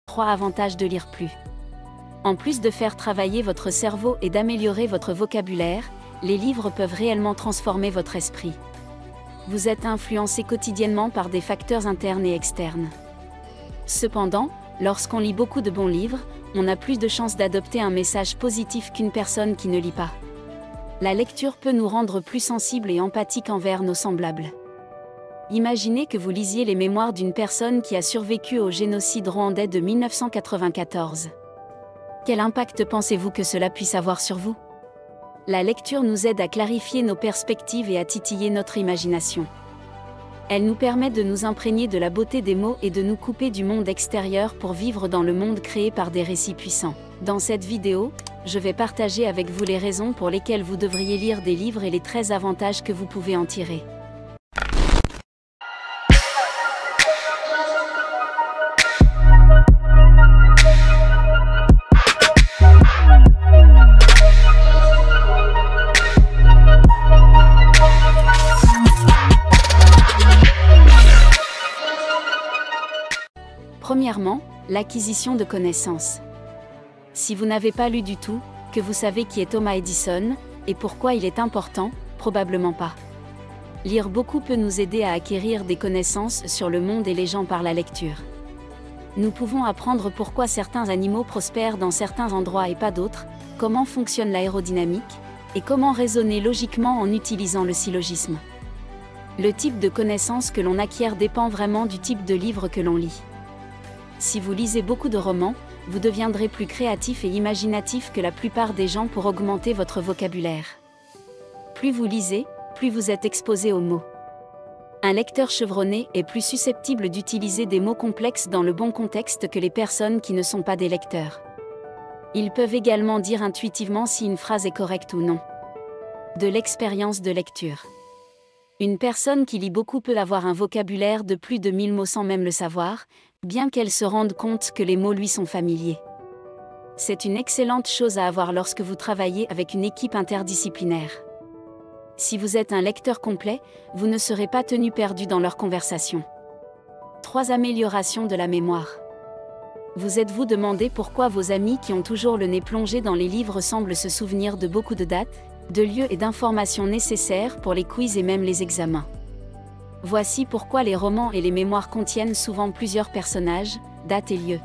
3 avantages de lire plus. En plus de faire travailler votre cerveau et d'améliorer votre vocabulaire, les livres peuvent réellement transformer votre esprit. Vous êtes influencé quotidiennement par des facteurs internes et externes. Cependant, lorsqu'on lit beaucoup de bons livres, on a plus de chances d'adopter un message positif qu'une personne qui ne lit pas. La lecture peut nous rendre plus sensibles et empathiques envers nos semblables. Imaginez que vous lisiez les mémoires d'une personne qui a survécu au génocide rwandais de 1994. Quel impact pensez-vous que cela puisse avoir sur vous? La lecture nous aide à clarifier nos perspectives et à titiller notre imagination. Elle nous permet de nous imprégner de la beauté des mots et de nous couper du monde extérieur pour vivre dans le monde créé par des récits puissants. Dans cette vidéo, je vais partager avec vous les raisons pour lesquelles vous devriez lire des livres et les 13 avantages que vous pouvez en tirer. Premièrement, l'acquisition de connaissances. Si vous n'avez pas lu du tout, que vous savez qui est Thomas Edison, et pourquoi il est important, probablement pas. Lire beaucoup peut nous aider à acquérir des connaissances sur le monde et les gens par la lecture. Nous pouvons apprendre pourquoi certains animaux prospèrent dans certains endroits et pas d'autres, comment fonctionne l'aérodynamique, et comment raisonner logiquement en utilisant le syllogisme. Le type de connaissances que l'on acquiert dépend vraiment du type de livre que l'on lit. Si vous lisez beaucoup de romans, vous deviendrez plus créatif et imaginatif que la plupart des gens pour augmenter votre vocabulaire. Plus vous lisez, plus vous êtes exposé aux mots. Un lecteur chevronné est plus susceptible d'utiliser des mots complexes dans le bon contexte que les personnes qui ne sont pas des lecteurs. Ils peuvent également dire intuitivement si une phrase est correcte ou non. De l'expérience de lecture. Une personne qui lit beaucoup peut avoir un vocabulaire de plus de 1000 mots sans même le savoir, bien qu'elle se rende compte que les mots lui sont familiers. C'est une excellente chose à avoir lorsque vous travaillez avec une équipe interdisciplinaire. Si vous êtes un lecteur complet, vous ne serez pas tenu perdu dans leur conversation. 3 améliorations de la mémoire. Vous êtes-vous demandé pourquoi vos amis qui ont toujours le nez plongé dans les livres semblent se souvenir de beaucoup de dates, de lieux et d'informations nécessaires pour les quiz et même les examens? Voici pourquoi les romans et les mémoires contiennent souvent plusieurs personnages, dates et lieux.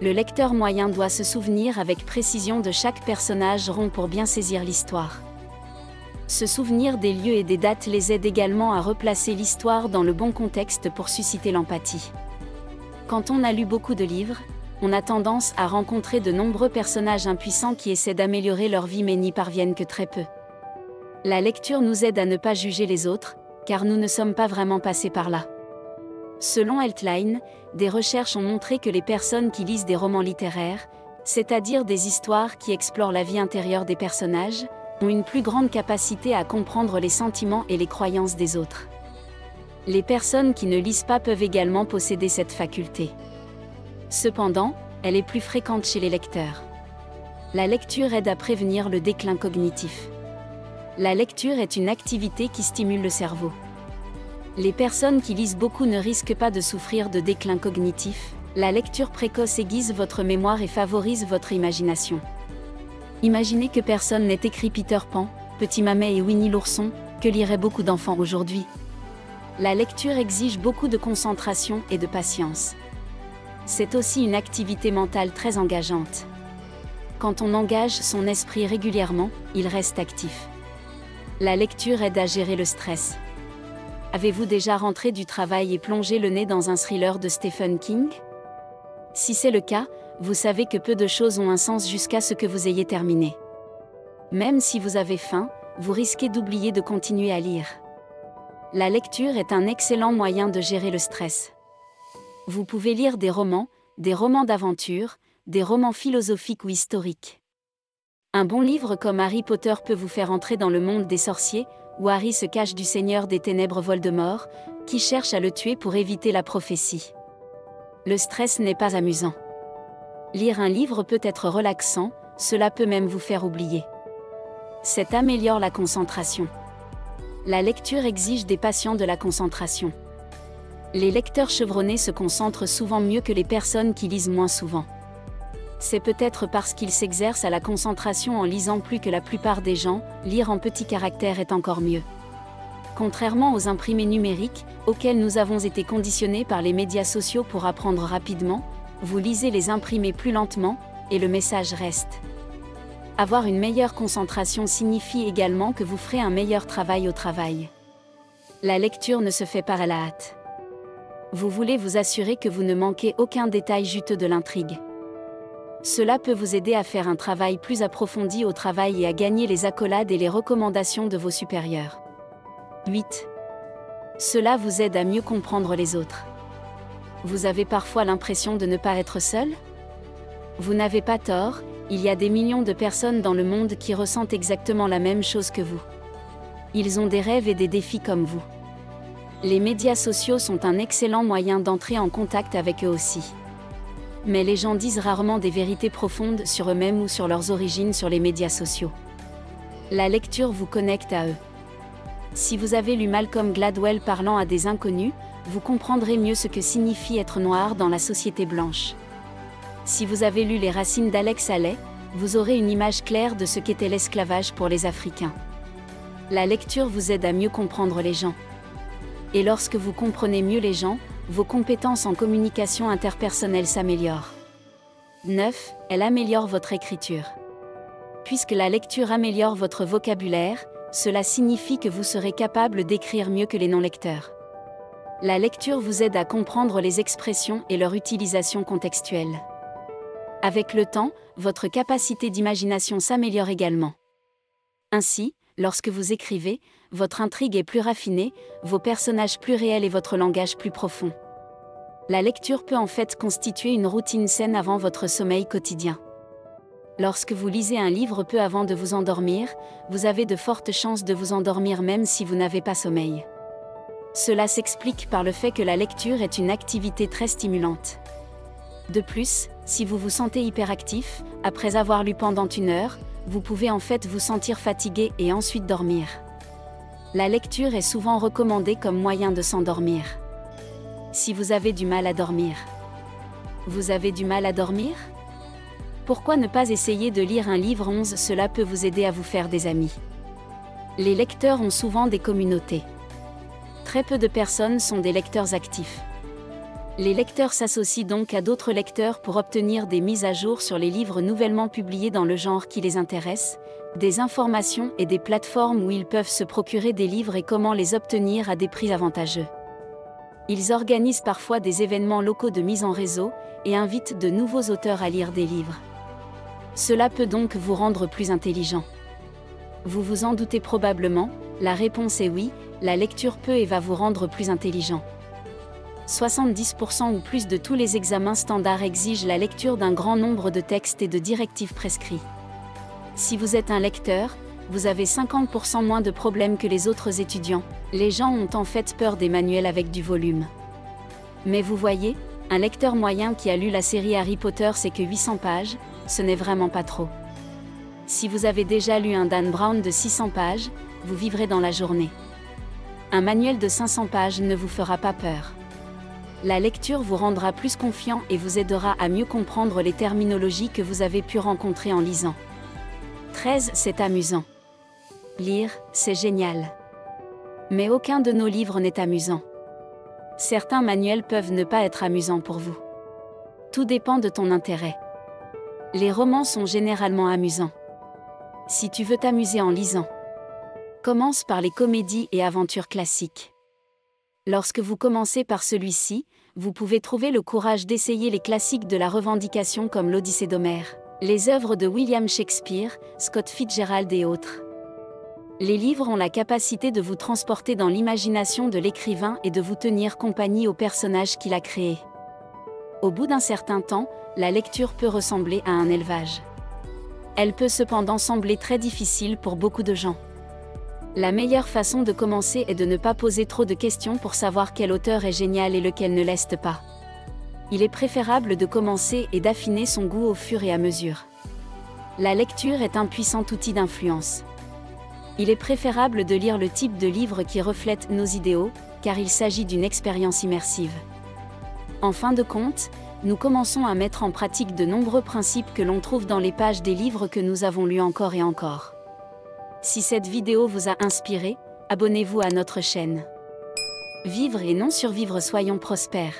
Le lecteur moyen doit se souvenir avec précision de chaque personnage rond pour bien saisir l'histoire. Se souvenir des lieux et des dates les aide également à replacer l'histoire dans le bon contexte pour susciter l'empathie. Quand on a lu beaucoup de livres, on a tendance à rencontrer de nombreux personnages impuissants qui essaient d'améliorer leur vie mais n'y parviennent que très peu. La lecture nous aide à ne pas juger les autres, car nous ne sommes pas vraiment passés par là. Selon Heltline, des recherches ont montré que les personnes qui lisent des romans littéraires, c'est-à-dire des histoires qui explorent la vie intérieure des personnages, ont une plus grande capacité à comprendre les sentiments et les croyances des autres. Les personnes qui ne lisent pas peuvent également posséder cette faculté. Cependant, elle est plus fréquente chez les lecteurs. La lecture aide à prévenir le déclin cognitif. La lecture est une activité qui stimule le cerveau. Les personnes qui lisent beaucoup ne risquent pas de souffrir de déclin cognitif. La lecture précoce aiguise votre mémoire et favorise votre imagination. Imaginez que personne n'ait écrit Peter Pan, Petit Mamet et Winnie l'ourson, que liraient beaucoup d'enfants aujourd'hui. La lecture exige beaucoup de concentration et de patience. C'est aussi une activité mentale très engageante. Quand on engage son esprit régulièrement, il reste actif. La lecture aide à gérer le stress. Avez-vous déjà rentré du travail et plongé le nez dans un thriller de Stephen King? Si c'est le cas, vous savez que peu de choses ont un sens jusqu'à ce que vous ayez terminé. Même si vous avez faim, vous risquez d'oublier de continuer à lire. La lecture est un excellent moyen de gérer le stress. Vous pouvez lire des romans d'aventure, des romans philosophiques ou historiques. Un bon livre comme Harry Potter peut vous faire entrer dans le monde des sorciers, où Harry se cache du Seigneur des Ténèbres Voldemort, qui cherche à le tuer pour éviter la prophétie. Le stress n'est pas amusant. Lire un livre peut être relaxant, cela peut même vous faire oublier. Ça améliore la concentration. La lecture exige des patients de la concentration. Les lecteurs chevronnés se concentrent souvent mieux que les personnes qui lisent moins souvent. C'est peut-être parce qu'ils s'exercent à la concentration en lisant plus que la plupart des gens, lire en petits caractères est encore mieux. Contrairement aux imprimés numériques, auxquels nous avons été conditionnés par les médias sociaux pour apprendre rapidement, vous lisez les imprimés plus lentement, et le message reste. Avoir une meilleure concentration signifie également que vous ferez un meilleur travail au travail. La lecture ne se fait pas à la hâte. Vous voulez vous assurer que vous ne manquez aucun détail juteux de l'intrigue. Cela peut vous aider à faire un travail plus approfondi au travail et à gagner les accolades et les recommandations de vos supérieurs. 8. Cela vous aide à mieux comprendre les autres. Vous avez parfois l'impression de ne pas être seul ? Vous n'avez pas tort, il y a des millions de personnes dans le monde qui ressentent exactement la même chose que vous. Ils ont des rêves et des défis comme vous. Les médias sociaux sont un excellent moyen d'entrer en contact avec eux aussi. Mais les gens disent rarement des vérités profondes sur eux-mêmes ou sur leurs origines sur les médias sociaux. La lecture vous connecte à eux. Si vous avez lu Malcolm Gladwell parlant à des inconnus, vous comprendrez mieux ce que signifie être noir dans la société blanche. Si vous avez lu Les Racines d'Alex Haley, vous aurez une image claire de ce qu'était l'esclavage pour les Africains. La lecture vous aide à mieux comprendre les gens. Et lorsque vous comprenez mieux les gens, vos compétences en communication interpersonnelle s'améliorent. 9. Elle améliore votre écriture. Puisque la lecture améliore votre vocabulaire, cela signifie que vous serez capable d'écrire mieux que les non-lecteurs. La lecture vous aide à comprendre les expressions et leur utilisation contextuelle. Avec le temps, votre capacité d'imagination s'améliore également. Ainsi, lorsque vous écrivez, votre intrigue est plus raffinée, vos personnages plus réels et votre langage plus profond. La lecture peut en fait constituer une routine saine avant votre sommeil quotidien. Lorsque vous lisez un livre peu avant de vous endormir, vous avez de fortes chances de vous endormir même si vous n'avez pas sommeil. Cela s'explique par le fait que la lecture est une activité très stimulante. De plus, si vous vous sentez hyperactif, après avoir lu pendant 1 heure, vous pouvez en fait vous sentir fatigué et ensuite dormir. La lecture est souvent recommandée comme moyen de s'endormir. Si vous avez du mal à dormir. Vous avez du mal à dormir ? Pourquoi ne pas essayer de lire un livre 11 ? Cela peut vous aider à vous faire des amis. Les lecteurs ont souvent des communautés. Très peu de personnes sont des lecteurs actifs. Les lecteurs s'associent donc à d'autres lecteurs pour obtenir des mises à jour sur les livres nouvellement publiés dans le genre qui les intéresse, des informations et des plateformes où ils peuvent se procurer des livres et comment les obtenir à des prix avantageux. Ils organisent parfois des événements locaux de mise en réseau et invitent de nouveaux auteurs à lire des livres. Cela peut donc vous rendre plus intelligent. Vous vous en doutez probablement, la réponse est oui, la lecture peut et va vous rendre plus intelligent. 70% ou plus de tous les examens standards exigent la lecture d'un grand nombre de textes et de directives prescrits. Si vous êtes un lecteur, vous avez 50% moins de problèmes que les autres étudiants. Les gens ont en fait peur des manuels avec du volume. Mais vous voyez, un lecteur moyen qui a lu la série Harry Potter c'est que 800 pages, ce n'est vraiment pas trop. Si vous avez déjà lu un Dan Brown de 600 pages, vous vivrez dans la journée. Un manuel de 500 pages ne vous fera pas peur. La lecture vous rendra plus confiant et vous aidera à mieux comprendre les terminologies que vous avez pu rencontrer en lisant. 13. C'est amusant. Lire, c'est génial. Mais aucun de nos livres n'est amusant. Certains manuels peuvent ne pas être amusants pour vous. Tout dépend de ton intérêt. Les romans sont généralement amusants. Si tu veux t'amuser en lisant, commence par les comédies et aventures classiques. Lorsque vous commencez par celui-ci, vous pouvez trouver le courage d'essayer les classiques de la revendication comme l'Odyssée d'Homère, les œuvres de William Shakespeare, Scott Fitzgerald et autres. Les livres ont la capacité de vous transporter dans l'imagination de l'écrivain et de vous tenir compagnie au personnage qu'il a créé. Au bout d'un certain temps, la lecture peut ressembler à un élevage. Elle peut cependant sembler très difficile pour beaucoup de gens. La meilleure façon de commencer est de ne pas poser trop de questions pour savoir quel auteur est génial et lequel ne l'est pas. Il est préférable de commencer et d'affiner son goût au fur et à mesure. La lecture est un puissant outil d'influence. Il est préférable de lire le type de livre qui reflète nos idéaux, car il s'agit d'une expérience immersive. En fin de compte, nous commençons à mettre en pratique de nombreux principes que l'on trouve dans les pages des livres que nous avons lus encore et encore. Si cette vidéo vous a inspiré, abonnez-vous à notre chaîne. Vivre et non survivre, soyons prospères.